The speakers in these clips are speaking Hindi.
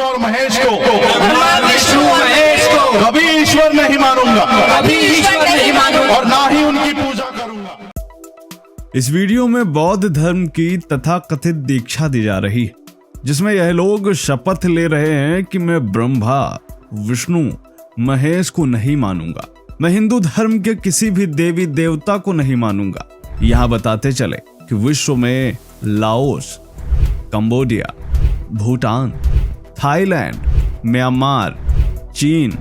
विष्णु और महेश को, कभी ईश्वर नहीं मानूंगा, और ना ही उनकी पूजा करूंगा। इस वीडियो में बौद्ध धर्म की तथाकथित दीक्षा दी जा रही है, जिसमें यह लोग शपथ ले रहे हैं कि मैं ब्रह्मा, विष्णु, महेश को नहीं मानूंगा, मैं हिंदू धर्म के किसी भी देवी देवता को नहीं मानूंगा। यहाँ बताते चले कि विश्व में Laos, Cambodia, Bhutan, Thailand, Myanmar, चीन,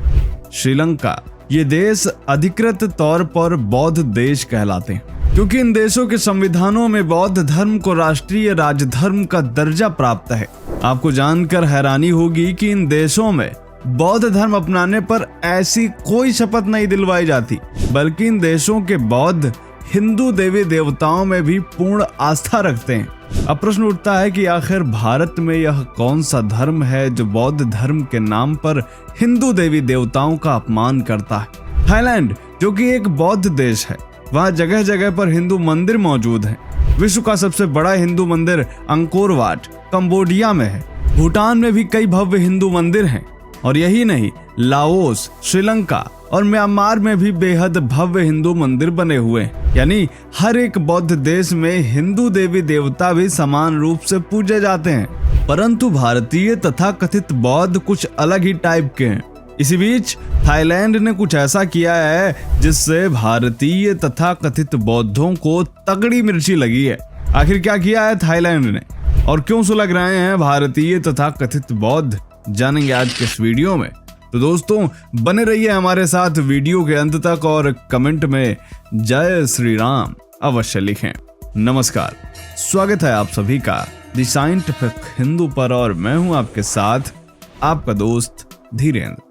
श्रीलंका ये देश अधिकृत तौर पर बौद्ध देश कहलाते हैं, क्योंकि इन देशों के संविधानों में बौद्ध धर्म को राष्ट्रीय राजधर्म का दर्जा प्राप्त है। आपको जानकर हैरानी होगी कि इन देशों में बौद्ध धर्म अपनाने पर ऐसी कोई शपथ नहीं दिलवाई जाती, बल्कि इन देशों के बौद्ध हिंदू देवी देवताओं में भी पूर्ण आस्था रखते हैं। अब प्रश्न उठता है कि आखिर भारत में यह कौन सा धर्म है जो बौद्ध धर्म के नाम पर हिंदू देवी देवताओं का अपमान करता है। थाईलैंड, जो कि एक बौद्ध देश है, वहाँ जगह जगह पर हिंदू मंदिर मौजूद हैं। विश्व का सबसे बड़ा हिंदू मंदिर अंकोर वाट कंबोडिया में है। भूटान में भी कई भव्य हिंदू मंदिर हैं, और यही नहीं, लाओस, श्रीलंका और म्यांमार में भी बेहद भव्य हिंदू मंदिर बने हुए हैं। यानी हर एक बौद्ध देश में हिंदू देवी देवता भी समान रूप से पूजे जाते हैं, परंतु भारतीय तथाकथित बौद्ध कुछ अलग ही टाइप के हैं। इसी बीच थाईलैंड ने कुछ ऐसा किया है जिससे भारतीय तथाकथित बौद्धों को तगड़ी मिर्ची लगी है। आखिर क्या किया है थाईलैंड ने, और क्यों सुलग रहे हैं भारतीय तथाकथित बौद्ध, जानेंगे आज के इस वीडियो में। तो दोस्तों बने रहिए हमारे साथ वीडियो के अंत तक, और कमेंट में जय श्री राम अवश्य लिखें। नमस्कार, स्वागत है आप सभी का द साइंटिफिक हिंदू पर, और मैं हूं आपके साथ आपका दोस्त धीरेन्द्र।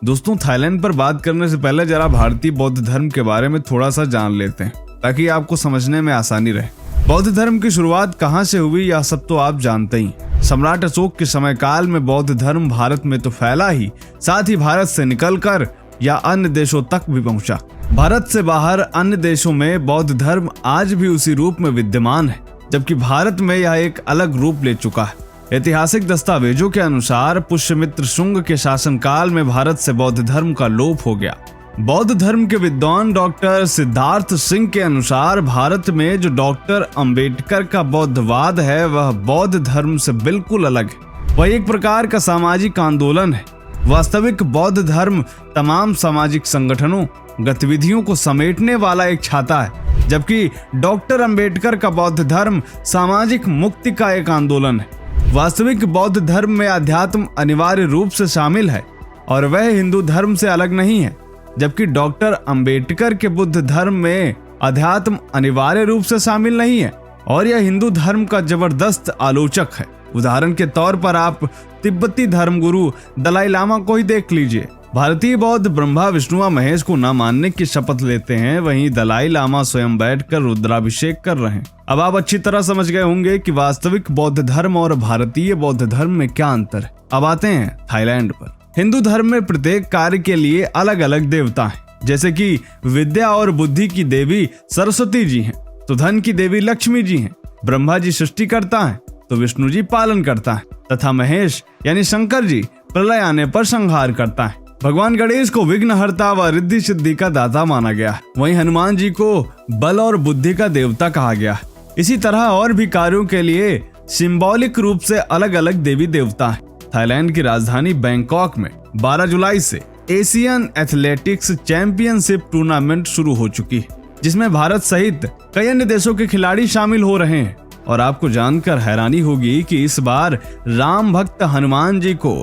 दोस्तों थाईलैंड पर बात करने से पहले जरा भारतीय बौद्ध धर्म के बारे में थोड़ा सा जान लेते हैं, ताकि आपको समझने में आसानी रहे। बौद्ध धर्म की शुरुआत कहां से हुई यह सब तो आप जानते ही। सम्राट अशोक के समय काल में बौद्ध धर्म भारत में तो फैला ही, साथ ही भारत से निकलकर या अन्य देशों तक भी पहुंचा। भारत से बाहर अन्य देशों में बौद्ध धर्म आज भी उसी रूप में विद्यमान है, जबकि भारत में यह एक अलग रूप ले चुका है। ऐतिहासिक दस्तावेजों के अनुसार पुष्यमित्र शुंग के शासनकाल में भारत से बौद्ध धर्म का लोप हो गया। बौद्ध धर्म के विद्वान डॉक्टर सिद्धार्थ सिंह के अनुसार भारत में जो डॉक्टर अंबेडकर का बौद्धवाद है वह बौद्ध धर्म से बिल्कुल अलग है। वह एक प्रकार का सामाजिक आंदोलन है। वास्तविक बौद्ध धर्म तमाम सामाजिक संगठनों, गतिविधियों को समेटने वाला एक छाता है, जबकि डॉक्टर अंबेडकर का बौद्ध धर्म सामाजिक मुक्ति का एक आंदोलन है। वास्तविक बौद्ध धर्म में अध्यात्म अनिवार्य रूप से शामिल है, और वह हिंदू धर्म से अलग नहीं है, जबकि डॉक्टर अंबेडकर के बुद्ध धर्म में अध्यात्म अनिवार्य रूप से शामिल नहीं है, और यह हिंदू धर्म का जबरदस्त आलोचक है। उदाहरण के तौर पर आप तिब्बती धर्मगुरु दलाई लामा को ही देख लीजिए। भारतीय बौद्ध ब्रह्मा, विष्णु व महेश को न मानने की शपथ लेते हैं, वहीं दलाई लामा स्वयं बैठकर रुद्राभिषेक कर रहे हैं। अब आप अच्छी तरह समझ गए होंगे कि वास्तविक बौद्ध धर्म और भारतीय बौद्ध धर्म में क्या अंतर है। अब आते हैं थाईलैंड पर। हिंदू धर्म में प्रत्येक कार्य के लिए अलग अलग देवता हैं, जैसे कि विद्या और बुद्धि की देवी सरस्वती जी हैं, तो धन की देवी लक्ष्मी जी हैं। ब्रह्मा जी सृष्टि करता है, तो विष्णु जी पालन करता है, तथा महेश यानी शंकर जी प्रलय आने पर संहार करता है। भगवान गणेश को विघ्नहर्ता व रिद्धि सिद्धि का दाता माना गया। वहीं हनुमान जी को बल और बुद्धि का देवता कहा गया। इसी तरह और भी कार्यों के लिए सिंबॉलिक रूप से अलग अलग देवी देवता हैं। थाईलैंड की राजधानी बैंकॉक में 12 जुलाई से एशियन एथलेटिक्स चैंपियनशिप टूर्नामेंट शुरू हो चुकी है, जिसमें भारत सहित कई अन्य देशों के खिलाड़ी शामिल हो रहे हैं। और आपको जानकर हैरानी होगी कि इस बार राम भक्त हनुमान जी को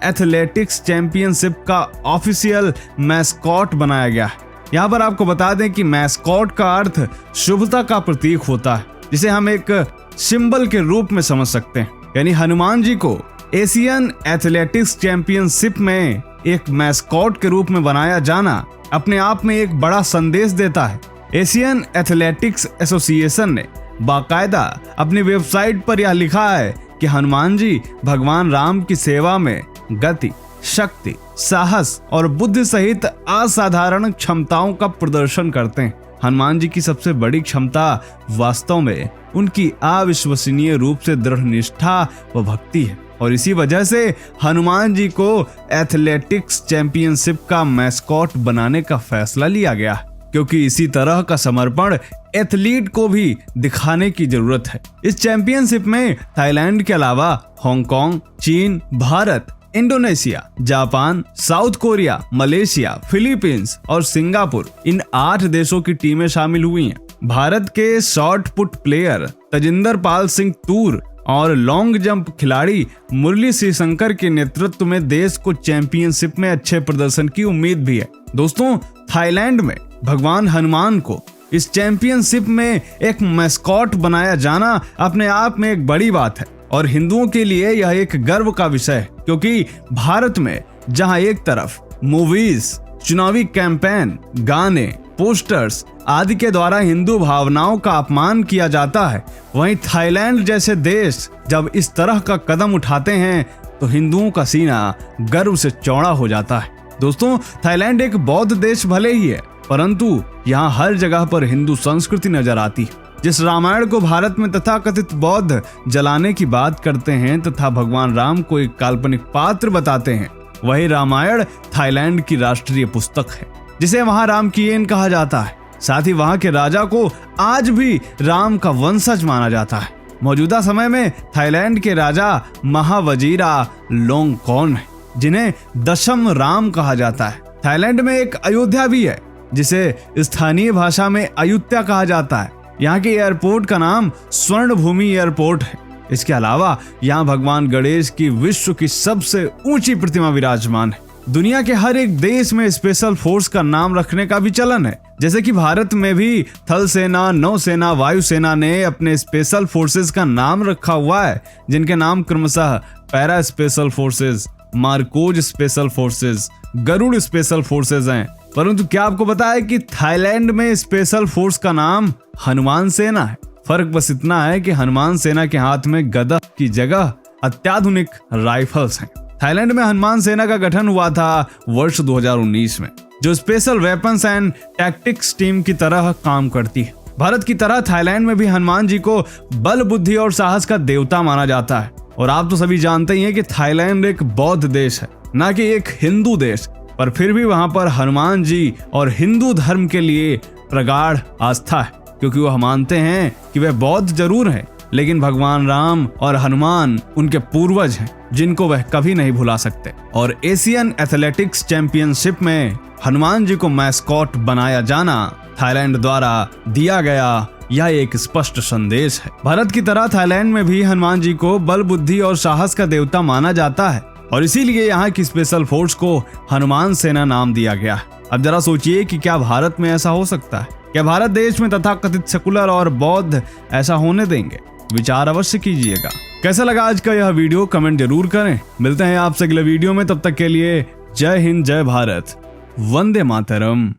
एथलेटिक्स चैंपियनशिप का ऑफिशियल मैस्कॉट बनाया गया है। यहाँ पर आपको बता दें कि मैस्कॉट का अर्थ शुभता का प्रतीक होता है, जिसे हम एक सिंबल के रूप में समझ सकते हैं। यानी हनुमान जी को एशियन एथलेटिक्स चैंपियनशिप में एक मैस्कॉट के रूप में बनाया जाना अपने आप में एक बड़ा संदेश देता है। एशियन एथलेटिक्स एसोसिएशन ने बाकायदा अपनी वेबसाइट पर यह लिखा है कि हनुमान जी भगवान राम की सेवा में गति, शक्ति, साहस और बुद्धि सहित असाधारण क्षमताओं का प्रदर्शन करते हैं। हनुमान जी की सबसे बड़ी क्षमता वास्तव में उनकी अविश्वसनीय रूप से दृढ़ निष्ठा व भक्ति है। और इसी वजह से हनुमान जी को एथलेटिक्स चैंपियनशिप का मैस्कॉट बनाने का फैसला लिया गया, क्योंकि इसी तरह का समर्पण एथलीट को भी दिखाने की जरूरत है। इस चैंपियनशिप में थाईलैंड के अलावा हांगकांग, चीन, Bharat, Indonesia, Japan, south Korea, Malaysia, Philippines और सिंगापुर, इन 8 देशों की टीमें शामिल हुई हैं। भारत के shot put player Tajinder Pal Singh तूर और लॉन्ग जंप खिलाड़ी मुरली श्रीशंकर के नेतृत्व में देश को चैंपियनशिप में अच्छे प्रदर्शन की उम्मीद भी है। दोस्तों, थाईलैंड में भगवान हनुमान को इस चैंपियनशिप में एक मैस्कॉट बनाया जाना अपने आप में एक बड़ी बात है और हिंदुओं के लिए यह एक गर्व का विषय है, क्योंकि भारत में जहां एक तरफ मूवीज, चुनावी कैंपेन, गाने, पोस्टर्स आदि के द्वारा हिंदू भावनाओं का अपमान किया जाता है, वहीं थाईलैंड जैसे देश जब इस तरह का कदम उठाते हैं तो हिंदुओं का सीना गर्व से चौड़ा हो जाता है। दोस्तों, थाईलैंड एक बौद्ध देश भले ही है, परंतु यहाँ हर जगह पर हिंदू संस्कृति नजर आती है। जिस रामायण को भारत में तथाकथित बौद्ध जलाने की बात करते हैं तथा भगवान राम को एक काल्पनिक पात्र बताते हैं, वही रामायण थाईलैंड की राष्ट्रीय पुस्तक है, जिसे वहां राम की एन कहा जाता है। साथ ही वहां के राजा को आज भी राम का वंशज माना जाता है। मौजूदा समय में थाईलैंड के राजा महावजीरा लोंगकॉर्न है, जिन्हें दशम राम कहा जाता है। थाईलैंड में एक अयोध्या भी है, जिसे स्थानीय भाषा में अयुत्या कहा जाता है। यहाँ के एयरपोर्ट का नाम स्वर्ण भूमि एयरपोर्ट है। इसके अलावा यहाँ भगवान गणेश की विश्व की सबसे ऊंची प्रतिमा विराजमान है। दुनिया के हर एक देश में स्पेशल फोर्स का नाम रखने का भी चलन है, जैसे कि भारत में भी थल सेना, नौसेना, वायुसेना ने अपने स्पेशल फोर्सेस का नाम रखा हुआ है, जिनके नाम क्रमशः para special forces, MARCOS special forces, Garud special forces हैं। परंतु क्या आपको पता है कि थाईलैंड में स्पेशल फोर्स का नाम हनुमान सेना है? फर्क बस इतना है कि हनुमान सेना के हाथ में गदा की जगह अत्याधुनिक राइफल्स हैं। थाईलैंड में हनुमान सेना का गठन हुआ था वर्ष 2019 में, जो special weapons and tactics team की तरह काम करती है। भारत की तरह थाईलैंड में भी हनुमान जी को बल, बुद्धि और साहस का देवता माना जाता है। और आप तो सभी जानते ही हैं कि थाईलैंड एक बौद्ध देश है, न कि एक हिंदू देश, पर फिर भी वहां पर हनुमान जी और हिंदू धर्म के लिए प्रगाढ़ आस्था है, क्योंकि वह मानते हैं कि वे बौद्ध जरूर हैं, लेकिन भगवान राम और हनुमान उनके पूर्वज हैं, जिनको वह कभी नहीं भुला सकते। और एशियन एथलेटिक्स चैंपियनशिप में हनुमान जी को मैस्कॉट बनाया जाना थाईलैंड द्वारा दिया गया यह एक स्पष्ट संदेश है। भारत की तरह थाईलैंड में भी हनुमान जी को बल, बुद्धि और साहस का देवता माना जाता है, और इसीलिए यहाँ की स्पेशल फोर्स को हनुमान सेना नाम दिया गया है। अब जरा सोचिए कि क्या भारत में ऐसा हो सकता है? क्या भारत देश में तथाकथित सेकुलर और बौद्ध ऐसा होने देंगे? विचार अवश्य कीजिएगा। कैसा लगा आज का यह वीडियो? कमेंट जरूर करें। मिलते हैं आपसे अगले वीडियो में, तब तक के लिए जय हिंद, जय भारत, वंदे मातरम।